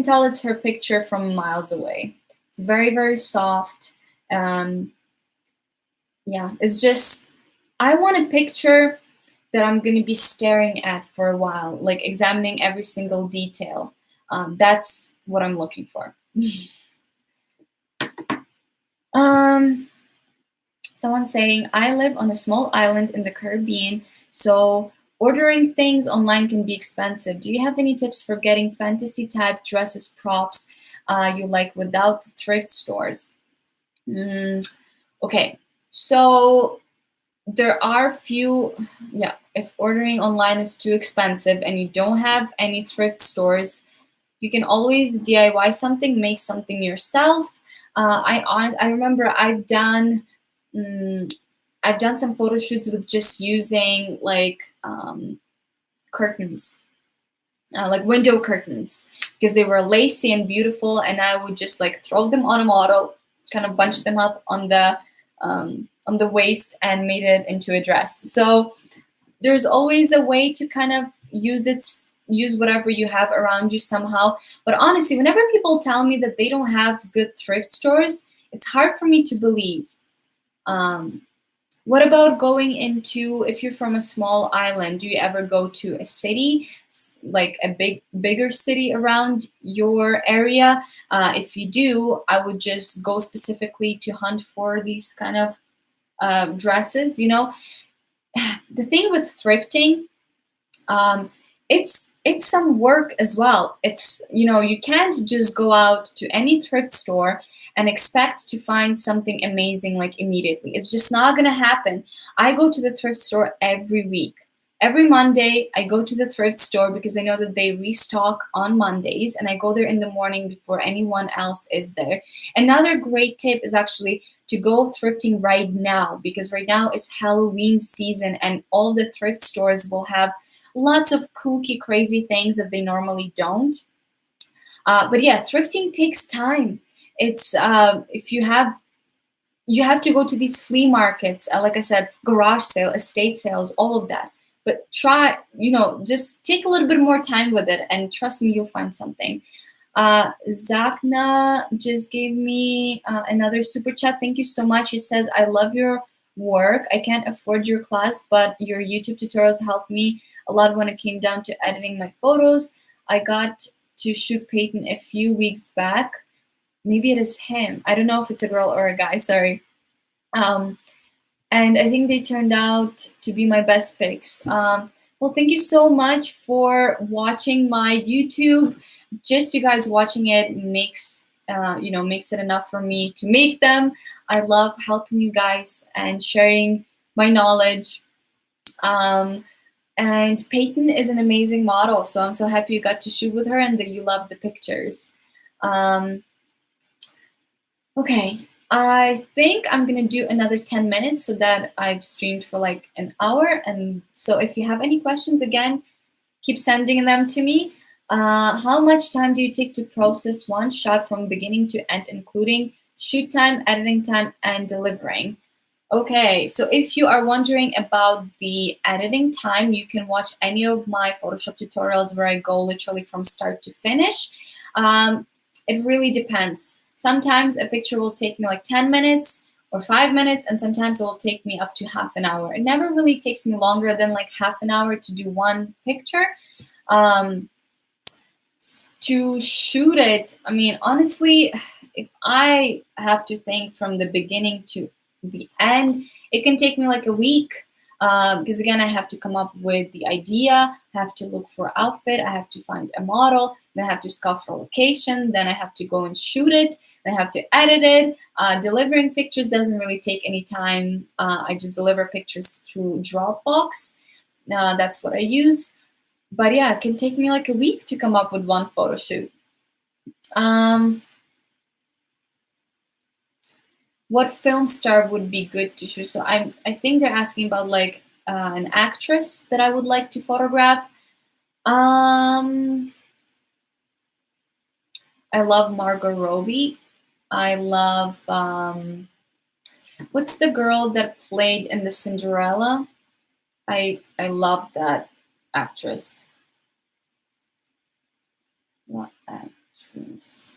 tell it's her picture from miles away. It's very, very soft. Um, yeah, it's just I want a picture that I'm going to be staring at for a while, like examining every single detail. That's what I'm looking for. um, Someone saying, I live on a small island in the Caribbean, so ordering things online can be expensive. Do you have any tips for getting fantasy type dresses, props you like without thrift stores? Mm, okay, so there are few, yeah, if ordering online is too expensive and you don't have any thrift stores, you can always DIY something, make something yourself. I remember mm, I've done some photo shoots with just using curtains, like window curtains, because they were lacy and beautiful, and I would just like throw them on a model, kind of bunch them up on the waist, and made it into a dress. So there's always a way to kind of use whatever you have around you somehow. But honestly, whenever people tell me that they don't have good thrift stores, it's hard for me to believe. Um, what about going into, if you're from a small island, do you ever go to a city, like a bigger city around your area? If you do, I would just go specifically to hunt for these kind of dresses. The thing with thrifting, um, it's some work as well. You can't just go out to any thrift store and expect to find something amazing like immediately. It's just not gonna happen. I go to the thrift store every week. Every Monday, I go to the thrift store because I know that they restock on Mondays, and I go there in the morning before anyone else is there. Another great tip is actually to go thrifting right now, because right now is Halloween season, and all the thrift stores will have lots of kooky, crazy things that they normally don't. But yeah, thrifting takes time. It's if you have to go to these flea markets, like I said, garage sale, estate sales, all of that. But try, just take a little bit more time with it, and trust me, you'll find something. Zakna just gave me another super chat. Thank you so much. He says, I love your work. I can't afford your class, but your YouTube tutorials helped me a lot when it came down to editing my photos. I got to shoot Peyton a few weeks back. Maybe it is him. I don't know if it's a girl or a guy. Sorry. Um, and I think they turned out to be my best picks. Well, thank you so much for watching my YouTube. Just you guys watching it makes it enough for me to make them. I love helping you guys and sharing my knowledge. Um, And Peyton is an amazing model, so I'm so happy you got to shoot with her and that you love the pictures. Um, okay, I think I'm gonna do another 10 minutes so that I've streamed for like an hour. And so if you have any questions, again, keep sending them to me. How much time do you take to process one shot from beginning to end, including shoot time, editing time, and delivering? Okay, so if you are wondering about the editing time, you can watch any of my Photoshop tutorials where I go literally from start to finish. Um, it really depends. Sometimes a picture will take me like 10 minutes or 5 minutes, and sometimes it will take me up to half an hour. It never really takes me longer than like half an hour to do one picture. Um, to shoot it, I mean, honestly, if I have to think from the beginning to the end, it can take me like a week. Because again, I have to come up with the idea, I have to look for outfit, I have to find a model, then I have to scout for location, then I have to go and shoot it, then I have to edit it. Delivering pictures doesn't really take any time. I just deliver pictures through Dropbox. That's what I use. But yeah, it can take me like a week to come up with one photo shoot. Um, what film star would be good to shoot? So I think they're asking about like an actress that I would like to photograph. Um, I love Margot Robbie. I love what's the girl that played in the Cinderella? I love that actress. What actress?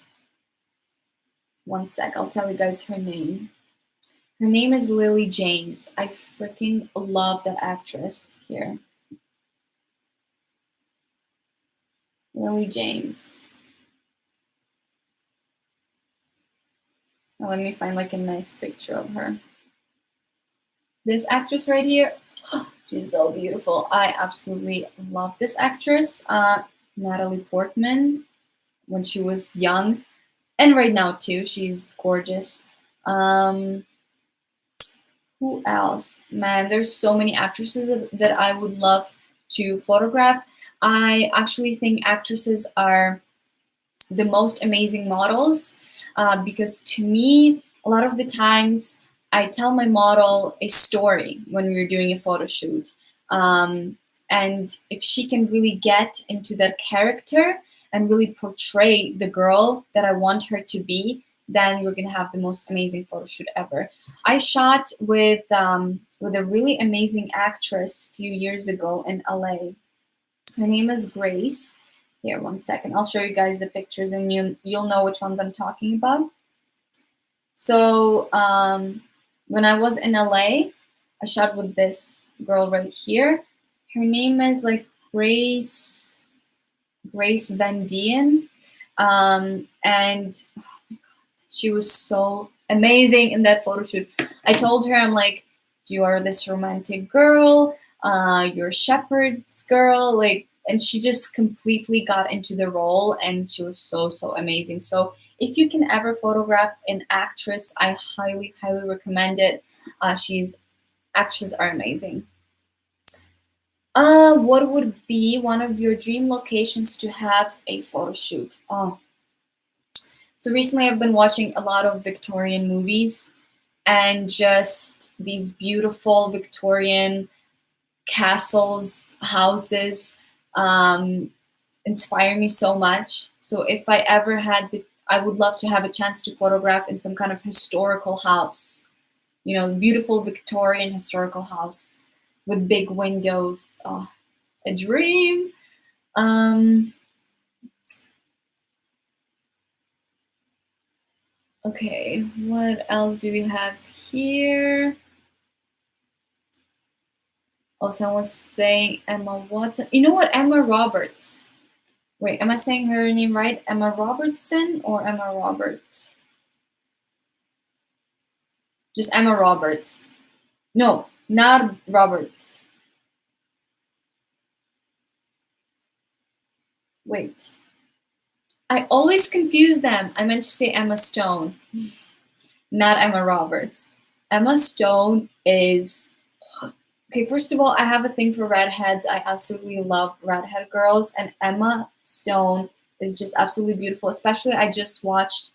One sec, I'll tell you guys her name. Her name is Lily James. I freaking love that actress here. Lily James. Now let me find like a nice picture of her. This actress right here, she's so beautiful. I absolutely love this actress. Natalie Portman, when she was young, and right now too, she's gorgeous. Um, who else? Man, there's so many actresses that I would love to photograph. I actually think actresses are the most amazing models because to me, a lot of the times I tell my model a story when we're doing a photo shoot. And if she can really get into that character and really portray the girl that I want her to be, then we're gonna have the most amazing photo shoot ever. I shot with a really amazing actress a few years ago in LA. Her name is Grace. Here, one second. I'll show you guys the pictures and you'll know which ones I'm talking about. So when I was in LA, I shot with this girl right here. Her name is like Grace Van Dien. And oh my God, she was so amazing in that photo shoot. I told her, I'm like, you are this romantic girl, you're a shepherd's girl, like, and she just completely got into the role and she was so, so amazing. So if you can ever photograph an actress, I highly, highly recommend it. She's Actresses are amazing. What would be one of your dream locations to have a photo shoot? Oh, so recently I've been watching a lot of Victorian movies and just these beautiful Victorian castles, houses, um, inspire me so much. So if I ever had I would love to have a chance to photograph in some kind of historical house, beautiful Victorian historical house with big windows. Oh, a dream. Um, okay, what else do we have here? Oh, someone's saying Emma Watson. You know what? Emma Roberts. Wait, am I saying her name right? Emma Robertson or Emma Roberts? Just Emma Roberts. No, not Roberts. Wait. I always confuse them. I meant to say Emma Stone, not Emma Roberts. Emma Stone is Okay, first of all, I have a thing for redheads. I absolutely love redhead girls, and Emma Stone is just absolutely beautiful. Especially, I just watched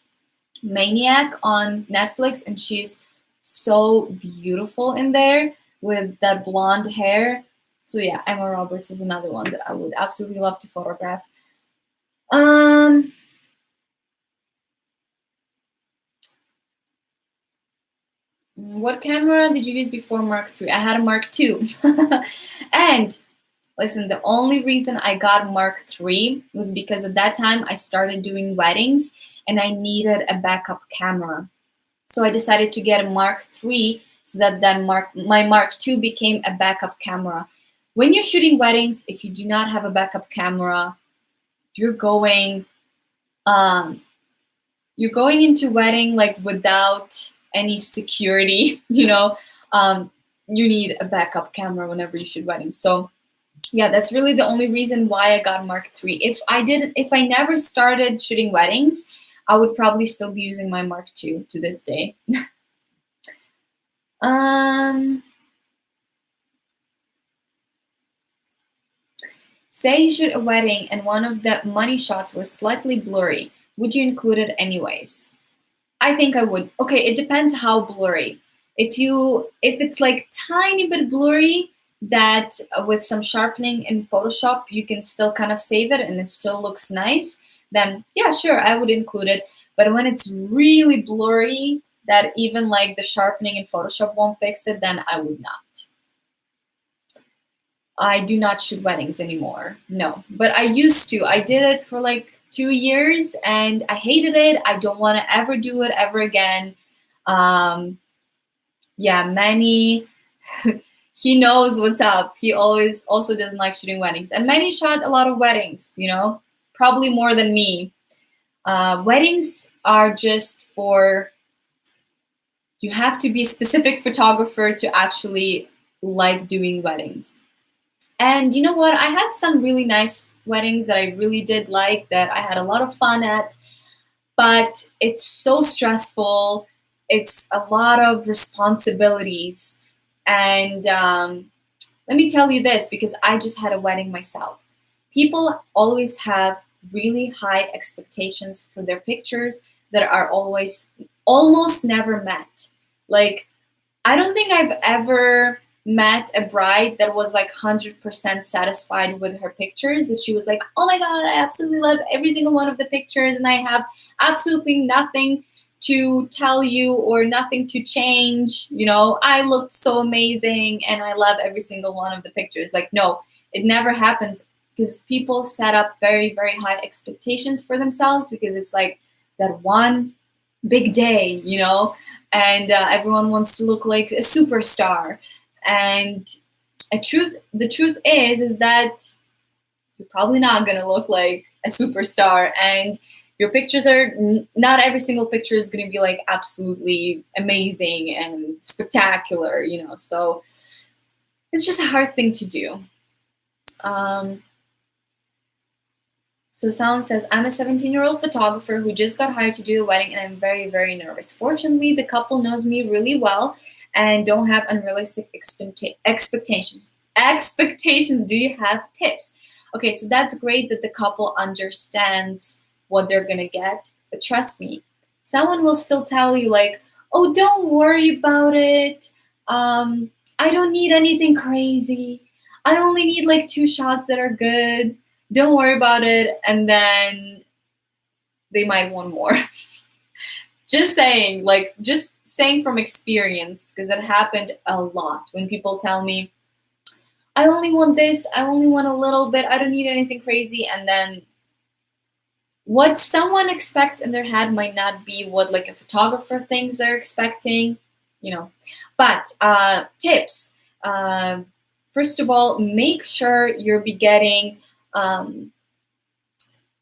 Maniac on Netflix, and she's so beautiful in there with that blonde hair. So yeah, Emma Roberts is another one that I would absolutely love to photograph. Um, what camera did you use before Mark III? I had a Mark II. And listen, the only reason I got Mark III was because at that time I started doing weddings and I needed a backup camera. So I decided to get a Mark III so that then my Mark II became a backup camera. When you're shooting weddings, if you do not have a backup camera, you're going um, you're going into wedding like without any security. Um, you need a backup camera whenever you shoot weddings. So yeah, that's really the only reason why I got Mark III. If I never started shooting weddings, I would probably still be using my Mark II to this day. Um, Say you shoot a wedding and one of the money shots were slightly blurry. Would you include it anyways? I think I would. Okay, it depends how blurry. If it's like tiny bit blurry that with some sharpening in Photoshop you can still kind of save it and it still looks nice, then yeah, sure, I would include it. But when it's really blurry that even like the sharpening in Photoshop won't fix it, then I would not. I do not shoot weddings anymore. No, but I used to. I did it for like 2 years and I hated it. I don't want to ever do it ever again. Um, yeah, Manny, he knows what's up. He always also doesn't like shooting weddings. And Manny shot a lot of weddings, probably more than me. Weddings are just for, you have to be a specific photographer to actually like doing weddings. And you know what? I had some really nice weddings that I really did like, that I had a lot of fun at, but it's so stressful. It's a lot of responsibilities. And let me tell you this, because I just had a wedding myself. People always have really high expectations for their pictures that are always almost never met. Like, I don't think I've ever met a bride that was like 100% satisfied with her pictures, that she was like, oh my God, I absolutely love every single one of the pictures and I have absolutely nothing to tell you or nothing to change. I looked so amazing and I love every single one of the pictures. Like, no, it never happens, because people set up very, very high expectations for themselves, because it's like that one big day, and everyone wants to look like a superstar. And the truth is that you're probably not gonna look like a superstar, and your pictures are not every single picture is gonna be like absolutely amazing and spectacular. So it's just a hard thing to do. Um, So Sound says, I'm a 17-year-old photographer who just got hired to do a wedding and I'm very, very nervous. Fortunately, the couple knows me really well and don't have unrealistic expectations. Expectations, do you have tips? Okay, so that's great that the couple understands what they're gonna get, but trust me, someone will still tell you like, oh, don't worry about it. I don't need anything crazy. I only need like 2 shots that are good, don't worry about it, and then they might want more. Just saying from experience, because it happened a lot when people tell me, I only want this, I only want a little bit, I don't need anything crazy, and then what someone expects in their head might not be what like a photographer thinks they're expecting, you know. But tips. First of all, make sure you're be getting um,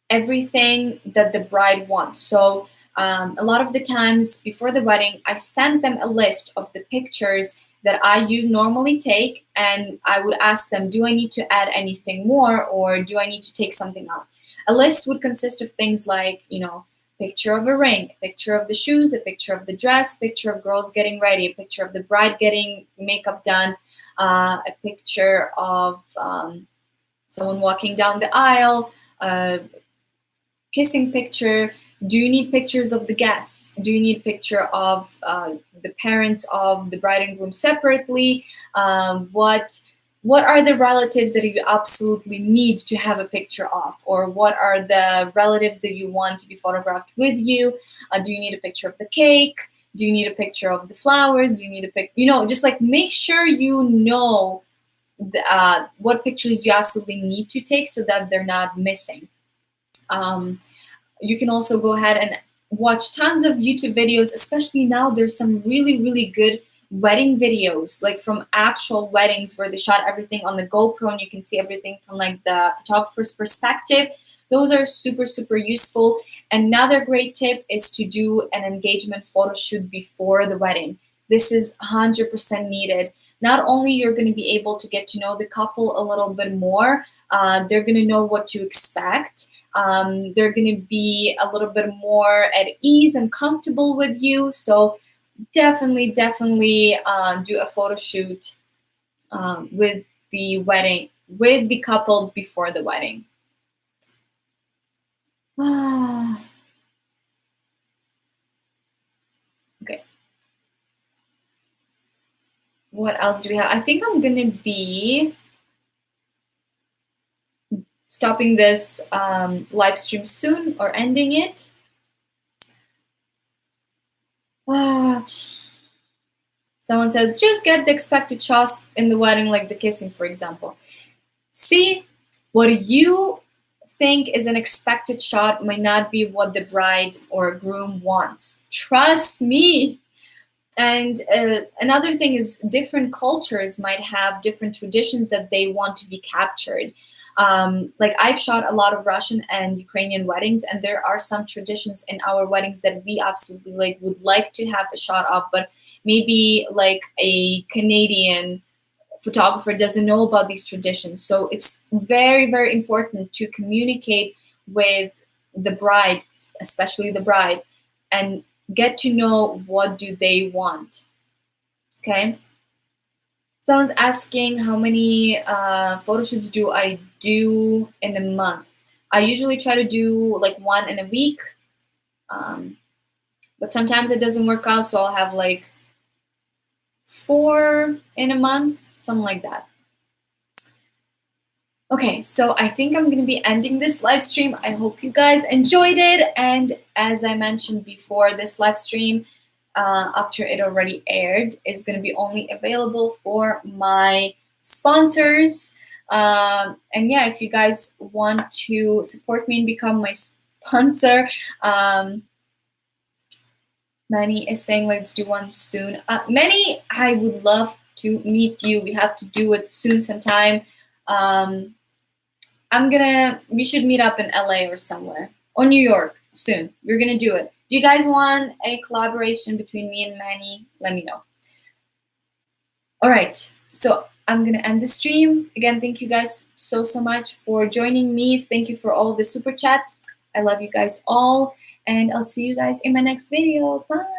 everything that the bride wants. So a lot of the times before the wedding, I sent them a list of the pictures that I normally take, and I would ask them, do I need to add anything more, or do I need to take something out? A list would consist of things like, picture of a ring, a picture of the shoes, a picture of the dress, picture of girls getting ready, a picture of the bride getting makeup done, a picture of someone walking down the aisle, kissing picture. Do you need pictures of the guests? Do you need a picture of the parents of the bride and groom separately? What are the relatives that you absolutely need to have a picture of, or what are the relatives that you want to be photographed with you? Do you need a picture of the cake? Do you need a picture of the flowers? Do you need a pic? Just like make sure you know what pictures you absolutely need to take so that they're not missing. You can also go ahead and watch tons of YouTube videos, especially now there's some really, really good wedding videos, like from actual weddings where they shot everything on the GoPro and you can see everything from like the photographer's perspective. Those are super, super useful. Another great tip is to do an engagement photo shoot before the wedding. This is 100% needed. Not only you're going to be able to get to know the couple a little bit more, they're going to know what to expect. They're going to be a little bit more at ease and comfortable with you. So definitely do a photo shoot with the couple before the wedding. Okay. What else do we have? I think I'm going to be stopping this live stream soon or ending it. Someone says, just get the expected shots in the wedding, like the kissing, for example. See, what you think is an expected shot might not be what the bride or groom wants. Trust me. And another thing is different cultures might have different traditions that they want to be captured. Like I've shot a lot of Russian and Ukrainian weddings, and there are some traditions in our weddings that we absolutely would like to have a shot of, but maybe like a Canadian photographer doesn't know about these traditions. So it's very, very important to communicate with the bride, especially the bride, and get to know what do they want. Okay. Someone's asking how many photo shoots do I do in a month. I usually try to do like one in a week, but sometimes it doesn't work out, so I'll have like 4 in a month, something like that. Okay, so I think I'm going to be ending this live stream. I hope you guys enjoyed it, and as I mentioned before, this live stream after it already aired is going to be only available for my sponsors. And yeah, if you guys want to support me and become my sponsor, Manny is saying let's do one soon. Manny, I would love to meet you. We have to do it soon sometime. We should meet up in LA or somewhere, or New York soon. We're gonna do it. Do you guys want a collaboration between me and Manny? Let me know. All right, so I'm gonna end the stream. Again, thank you guys so much for joining me. Thank you for all the super chats. I love you guys all, and I'll see you guys in my next video. Bye.